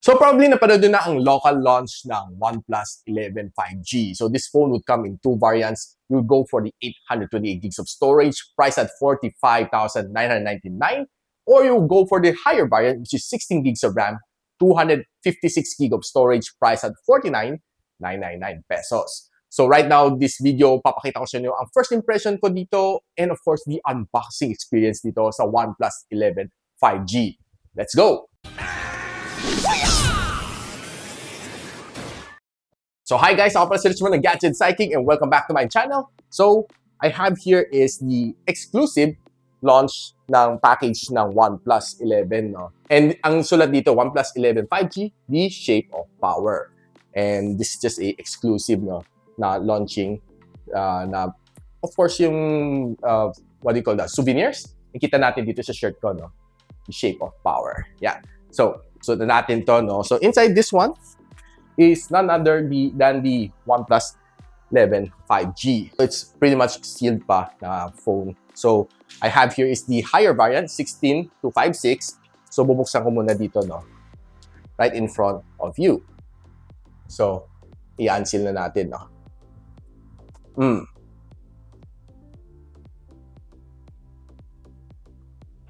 So probably napanood nyo na ang local launch ng Oneplus 11 5G. So this phone would come in two variants. You'll go for the 828 gigs of storage, priced at 45,999, or you'll go for the higher variant, which is 16 gigs of RAM, 256 gig of storage, priced at 49,999 pesos. So right now, this video, papakita ko sa inyo ang first impression ko dito and of course, the unboxing experience dito sa Oneplus 11 5G. Let's go! So hi guys, ako pala si Richmond ng Gadget Sidekick and welcome back to my channel. So I have here is the exclusive launch ng package ng OnePlus 11. No? And ang sulat dito, OnePlus 11 5G, the shape of power. And this is just a exclusive na launching na of course yung what do you call that, souvenirs. Nakita natin dito sa shirt ko, no? The shape of power. Yeah. So na natin to, no? So inside this one is none other than the OnePlus 11 5G. So it's pretty much sealed pa na phone. So I have here is the higher variant, 16 to 56. So bubuksan ko muna dito, no? Right in front of you. So i-unseal na natin, no?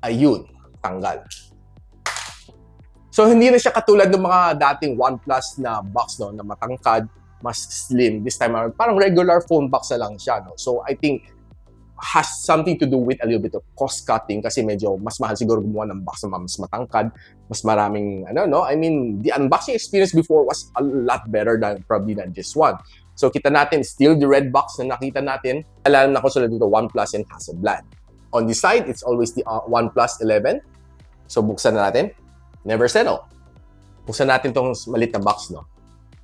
Ayun, tanggal. So hindi na siya katulad ng mga dating OnePlus na box, no, na matangkad, mas slim. This time around, parang regular phone box na lang siya, no. So I think has something to do with a little bit of cost cutting kasi medyo mas mahal siguro gumawa ng box na mas matangkad, mas maraming I mean, the unboxing experience before was a lot better than probably than this one. So kita natin still the red box na nakita natin. Alam na ko sila dito OnePlus and Hasselblad. On the side, it's always the OnePlus 11. So buksan na natin. Never settle. Buksan natin tong malit na box, no?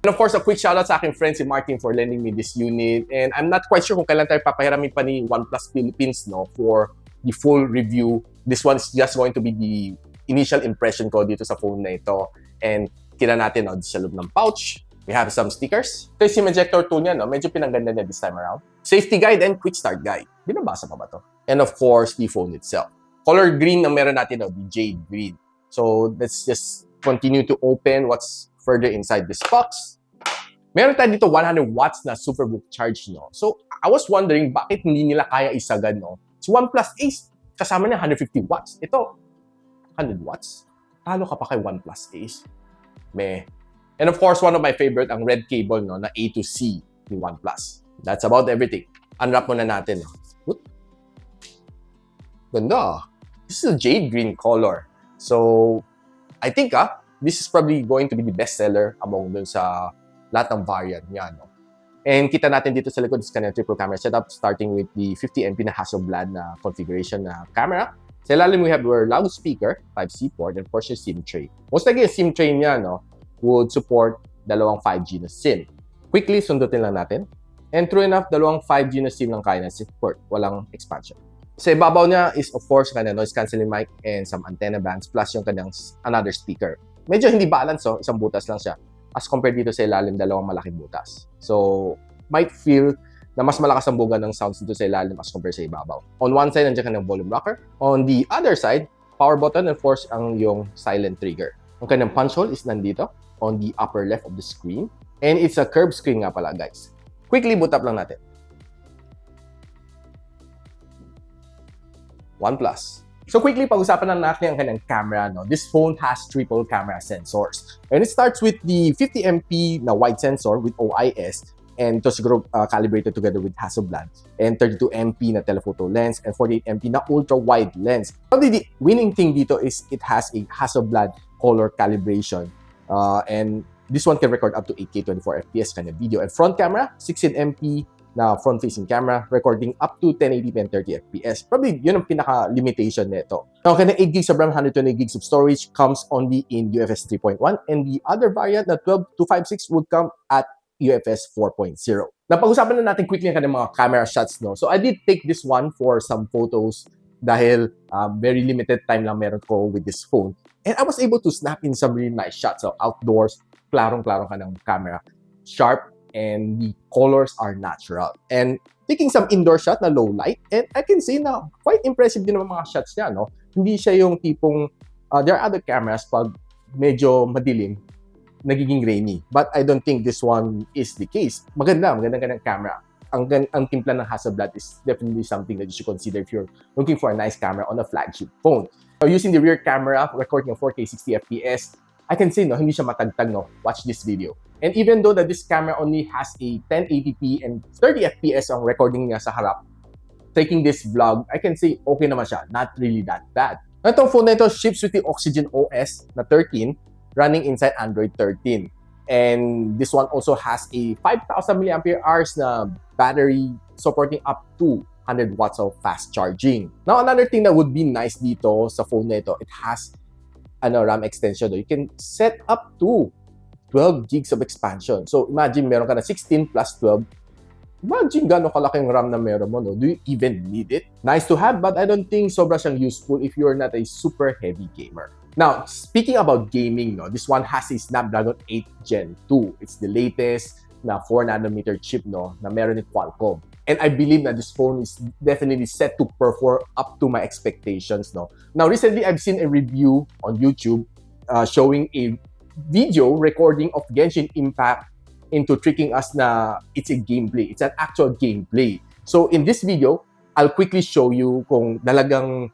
And of course, a quick shoutout sa aking friend si Martin for lending me this unit. And I'm not quite sure kung kailan tayo papahiramin pa ni OnePlus Philippines, no, for the full review. This one is just going to be the initial impression ko dito sa phone na ito. And kita natin, no, sa loob ng pouch. We have some stickers. Ito yung SIM ejector tool niya, no? Medyo pinangganda niya this time around. Safety guide and quick start guide. Binabasa pa ba to? And of course, the phone itself. Color green ang meron natin, no? The jade green. So let's just continue to open what's further inside this box. Meron tayo dito 100 watts na superbook charge, no? So I was wondering bakit hindi nila kaya isagad, no? Si OnePlus Ace, kasama niya 150 watts. Ito, 100 watts. Talo ka pa kay OnePlus Ace. Meh. And of course, one of my favorite, ang red cable, no, na A to C ni OnePlus. That's about everything. Unwrap muna natin, no? Oop. Ganda. This is a jade green color. So, I think this is probably going to be the best seller among dun sa lahat ng variant niya, no? And kita natin dito sa likod is kanyang triple camera setup starting with the 50MP na Hasselblad na configuration na camera. Sa ilalim we have our loudspeaker, Type-C port, and of course yung SIM tray. Most likely yung SIM tray niya, no, would support dalawang 5G na SIM. Quickly, sundutin lang natin. And true enough, dalawang 5G na SIM lang kaya na support. Walang expansion. Sa ibabaw niya is of course kanya noise cancelling mic and some antenna bands plus yung kanyang another speaker. Medyo hindi balance, so isang butas lang siya as compared dito sa ilalim, dalawang malaking butas. So might feel na mas malakas ang buga ng sounds dito sa ilalim as compared sa ibabaw. On one side, nandiyan kanyang volume rocker. On the other side, power button and of course ang yung silent trigger. Ang kanyang punch hole is nandito on the upper left of the screen. And it's a curved screen nga pala, guys. Quickly boot up lang natin. OnePlus. So quickly, pag-usapan na natin ang kanyang camera, no? This phone has triple camera sensors. And it starts with the 50MP na wide sensor with OIS. And ito siguro calibrated together with Hasselblad. And 32MP na telephoto lens and 48MP na ultra-wide lens. Probably the winning thing dito is it has a Hasselblad color calibration. And this one can record up to 8K 24fps kind of video. And front camera, 16MP na front-facing camera, recording up to 1080p and 30fps. Probably, yun ang pinaka-limitation nito. Now, kanya 8 gigs of RAM, 120 gigs of storage comes only in UFS 3.1 and the other variant na 12.256 would come at UFS 4.0. Napag-usapan na natin quickly ang kanyang mga camera shots, no? So, I did take this one for some photos dahil very limited time lang meron ko with this phone. And I was able to snap in some really nice shots. So, outdoors, klarong-klarong ka ng camera. Sharp, and the colors are natural. And taking some indoor shot na low light, and I can say na quite impressive din naman mga shots niya, no? Hindi siya yung tipong, there are other cameras pag medyo madilim, nagiging grainy. But I don't think this one is the case. Magandang camera. Ang timpla ng Hasselblad is definitely something that you should consider if you're looking for a nice camera on a flagship phone. So using the rear camera, recording of 4K 60 FPS, I can say, no, hindi siya matagtag, no. Watch this video. And even though that this camera only has a 1080p and 30 FPS ang recording niya sa harap, taking this vlog, I can say okay naman siya. Not really that bad. Itong phone na ito ships with the Oxygen OS na 13 running inside Android 13. And this one also has a 5,000 mAh na battery supporting up to 100 watts of fast charging. Now, another thing that would be nice dito sa phone na ito, it has RAM extension. You can set up to 12 gigs of expansion. So, imagine meron ka na 16 plus 12. Imagine gano'ng kalaking RAM na meron mo, no? Do you even need it? Nice to have, but I don't think sobra siyang useful if you're not a super heavy gamer. Now, speaking about gaming, no, this one has a Snapdragon 8 Gen 2. It's the latest na 4nm chip, no, na meron ni Qualcomm. And I believe that this phone is definitely set to perform up to my expectations, no. Now, recently, I've seen a review on YouTube showing a video recording of Genshin Impact into tricking us na it's a gameplay. It's an actual gameplay. So, in this video, I'll quickly show you kung talagang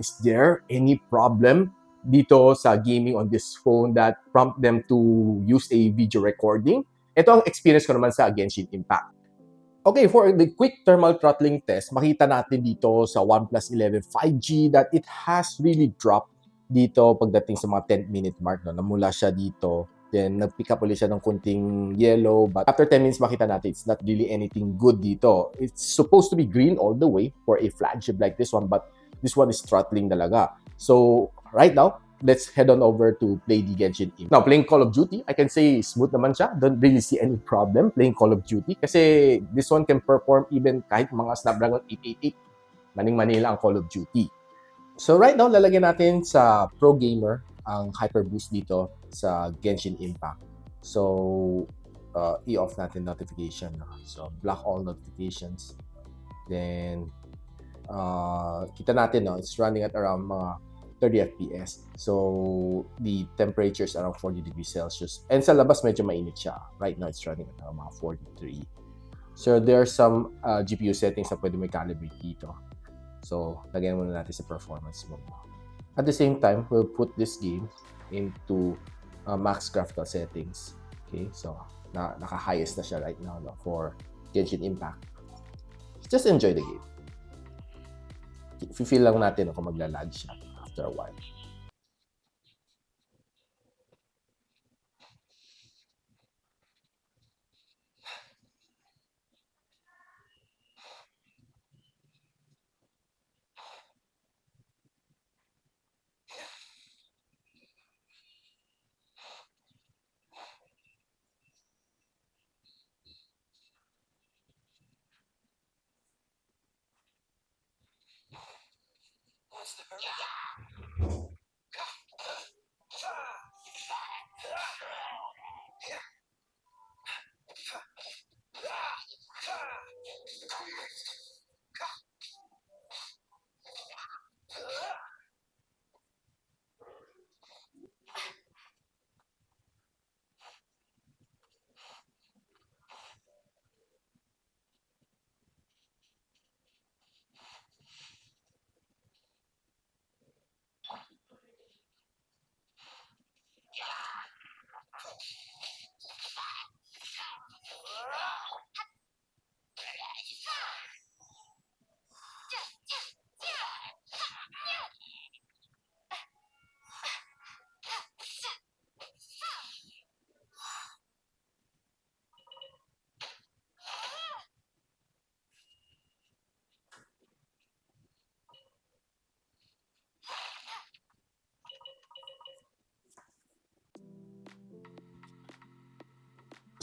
is there any problem dito sa gaming on this phone that prompt them to use a video recording. Ito ang experience ko naman sa Genshin Impact. Okay, for the quick thermal throttling test, makita natin dito sa Oneplus 11 5G that it has really dropped dito pagdating sa mga 10-minute mark. No? Namula siya dito, then nag-pick up ulit siya ng kunting yellow, but after 10 minutes makita natin it's not really anything good dito. It's supposed to be green all the way for a flagship like this one, but this one is throttling talaga. So, right now, let's head on over to play the Genshin Impact. Now, playing Call of Duty, I can say smooth naman siya. Don't really see any problem playing Call of Duty kasi this one can perform even kahit mga Snapdragon 888. Maning-mani lang ang Call of Duty. So, right now, lalagyan natin sa Pro Gamer ang Hyper Boost dito sa Genshin Impact. So, i-off natin notification. So, block all notifications. Then, kita natin, no, it's running at around mga 30 FPS. So, the temperature is around 40 degrees Celsius. And sa labas, medyo mainit siya. Right now, it's running at around mga 43. So, there are some GPU settings na pwede may calibrate dito. So, lagyan muna natin sa performance mode. At the same time, we'll put this game into max graphical settings. Okay, so, naka-highest na siya right now, no, for Genshin Impact. Just enjoy the game. Feel lang natin kung maglalag siya after a while.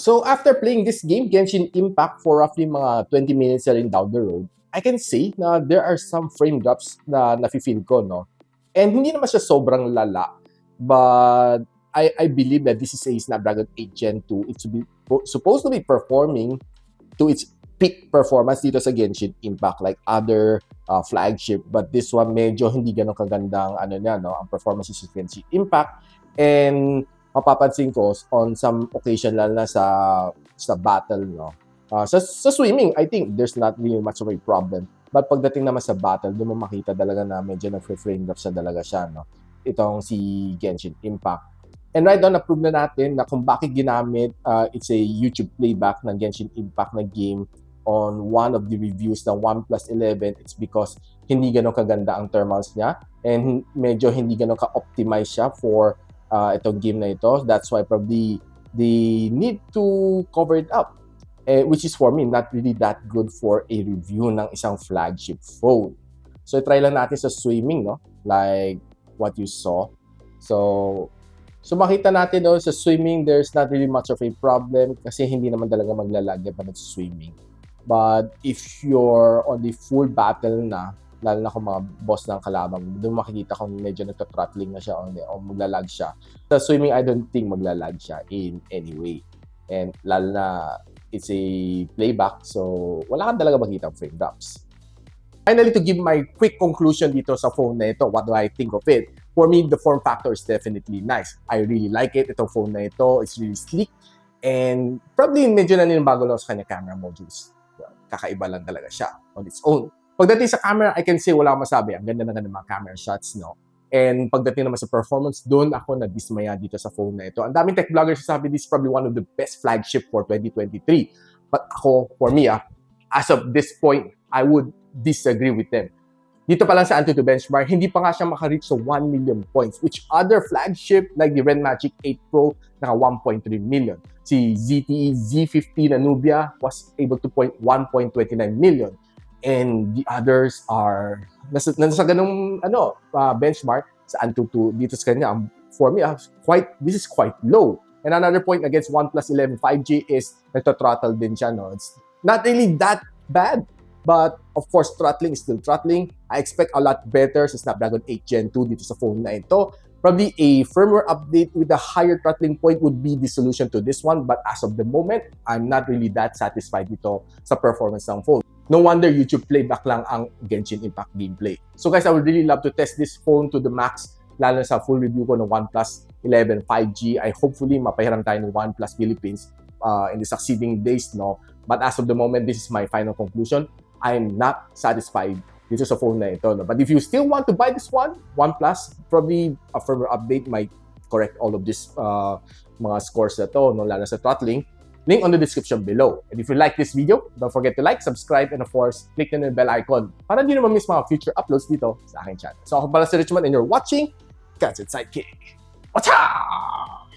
So after playing this game, Genshin Impact, for roughly mga 20 minutes na rin down the road, I can say na there are some frame drops na nafe-feel ko, no? And hindi naman siya sobrang lala, but I believe that this is a Snapdragon 8 Gen 2. It's supposed to be performing to its peak performance dito sa Genshin Impact like other flagship, but this one medyo hindi ganun kagandang ano niya, no? Ang performance sa Genshin Impact. And mapapansin ko on some occasion lalo na sa battle, no. Sa swimming, I think there's not really much of a problem. But pagdating naman sa battle, doon mo makita talaga na medyo nag-frame drops na talaga siya, no. Itong si Genshin Impact. And right now, na-prove na natin na kung bakit ginamit, it's a YouTube playback ng Genshin Impact na game on one of the reviews ng OnePlus 11. It's because hindi ganun kaganda ang thermals niya and medyo hindi ganun ka-optimize siya for itong game na ito. That's why probably they need to cover it up. Which is for me, not really that good for a review ng isang flagship phone. So, try lang natin sa swimming, no? Like what you saw. So makita natin doon sa swimming, there's not really much of a problem kasi hindi naman talaga maglalagyan pa ng swimming. But if you're on the full battle na, lalo na kung mga boss ng kalaban, doon makikita kung medyo nagka-throttling na siya o maglalag siya. Sa swimming, I don't think maglalag siya in any way. And lalo na it's a playback, so wala kang talaga makita ng frame drops. Finally, to give my quick conclusion dito sa phone na ito, what do I think of it? For me, the form factor is definitely nice. I really like it. Itong phone na ito, it's really sleek. And probably medyo naninibago lang sa kanya camera modules. Kakaiba lang talaga siya on its own. Pagdating sa camera, I can say wala akong masabi. Ang ganda ng mga camera shots, no? And pagdating naman sa performance, doon ako nagdismaya dito sa phone na ito. Ang daming tech vloggers sabi this is probably one of the best flagship for 2023. But ako, for me, as of this point, I would disagree with them. Dito pa lang sa Antutu benchmark, hindi pa nga siya makareach sa 1 million points, which other flagship like the Red Magic 8 Pro naka 1.3 million. Si ZTE Z50 na Nubia was able to point 1.29 million. And the others are nasa ganung benchmark sa Antutu dito sa kanya. For me, this is quite low. And another point against OnePlus 11 5G is nagto-throttle din siya, no? It's not really that bad. But, of course, throttling is still throttling. I expect a lot better sa Snapdragon 8 Gen 2 dito sa phone na ito. Probably a firmware update with a higher throttling point would be the solution to this one. But as of the moment, I'm not really that satisfied dito sa performance ng phone. No wonder YouTube playback lang ang Genshin Impact gameplay. So guys, I would really love to test this phone to the max, lalo sa full review ko ng OnePlus 11 5G. I hopefully mapahiram tayo ng OnePlus Philippines in the succeeding days, no? But as of the moment, this is my final conclusion. I'm not satisfied dito sa phone na ito, no? But if you still want to buy this OnePlus, probably a firmware update might correct all of this mga scores na to, no? Lalo sa throttling. Link on the description below. And if you like this video, don't forget to like, subscribe, and of course, click na yung bell icon para hindi naman miss mga future uploads dito sa aking channel. So ako pala si Richmond and you're watching Gadget Sidekick. What's up?